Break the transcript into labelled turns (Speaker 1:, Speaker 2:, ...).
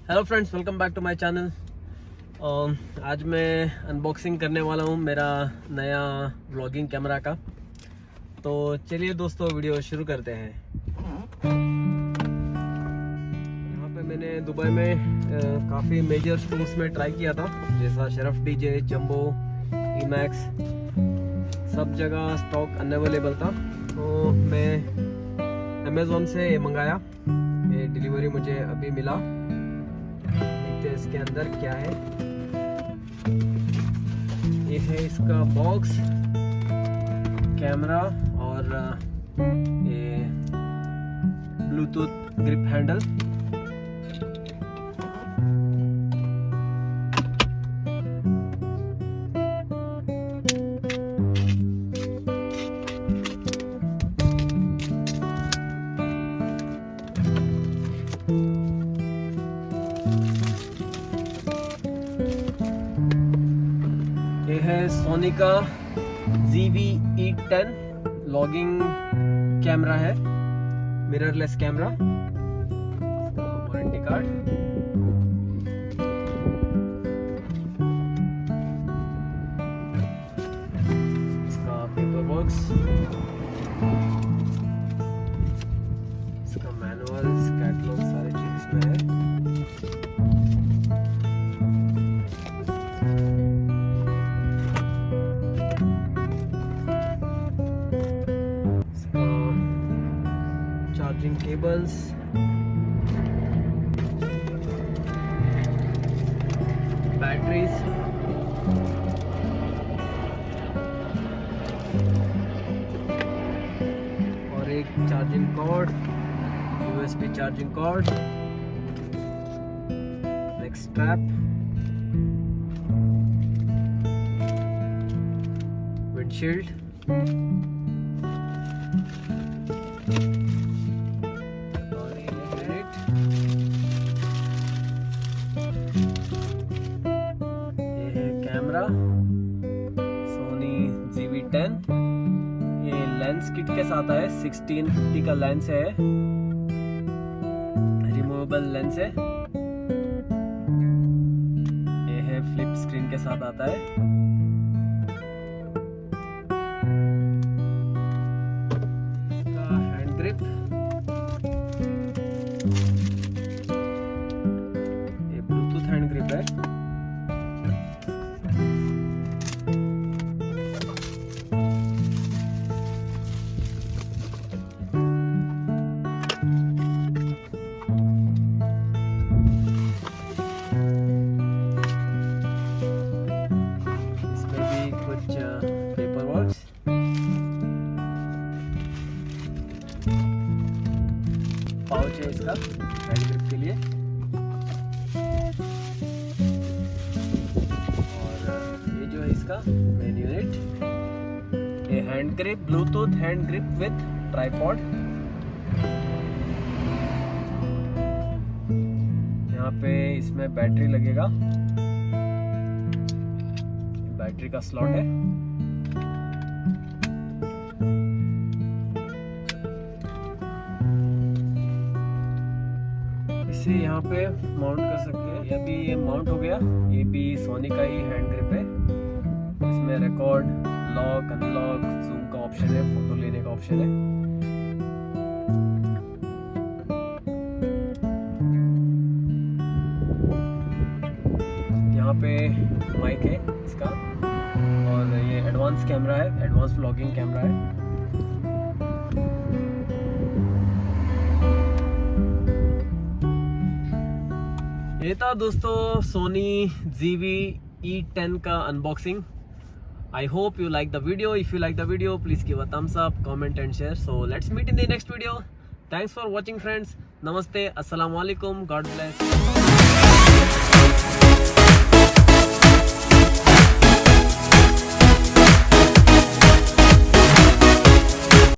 Speaker 1: Hello friends, welcome back to my channel. आज मैं unboxing करने वाला हूँ मेरा नया व्लॉगिंग कैमरा का। तो चलिए दोस्तों, वीडियो शुरू करते हैं। यहाँ पे मैंने दुबई में काफ़ी मेजर स्टोर्स में ट्राई किया था, जैसा शरफ डीजे, जंबो, ईमैक्स, सब जगह स्टॉक अनअवेलेबल था। तो मैं अमेज़ॉन से ये मंगाया। ये डिलीवरी मुझे अभी मिला। इसके अंदर क्या है, ये है इसका बॉक्स, कैमरा और ये ब्लूटूथ ग्रिप हैंडल। ये है सोनी का zv-E10 लॉगिंग कैमरा है, मिररलेस कैमरा। वारंटी कार्ड, इसका पेपर बॉक्स, इसका मैनुअल, कैटलॉग, सारी चीज इसमें है। चार्जिंग केबल्स, बैटरीज, और एक charging cord, USB charging cord, neck strap, windshield, camera Sony zv-10। ये लेंस किट के साथ है, 1650 का लेंस है, रिमूवेबल लेंस है। ये है फ्लिप स्क्रीन के साथ आता है। इसका हैंड ग्रिप, ये ब्लूटूथ हैंड ग्रिप है। पेपर वर्क्स, पाउच है इसका हैंड ग्रिप के लिए, और ये जो है इसका मेन यूनिट, ये hand grip, Bluetooth hand grip with tripod. यहाँ पे इसमें बैटरी लगेगा, बैटरी का स्लॉट है। इसे यहाँ पे माउंट कर सकते हैं। ये भी ये माउंट हो गया। ये भी सोनी का ही हैंड ग्रिप है। इसमें रिकॉर्ड, लॉक, अनलॉक, जूम का ऑप्शन है, फोटो लेने का ऑप्शन है। यहाँ पे माइक है इसका, और ये एडवांस कैमरा है, एडवांस व्लॉगिंग कैमरा है। ये था दोस्तों सोनी zv-E10 का unboxing. I hope you like the video. If you like the video, please give a thumbs up, comment and share. So let's meet in the next video. Thanks for watching friends. Namaste, assalamu alaikum, God bless.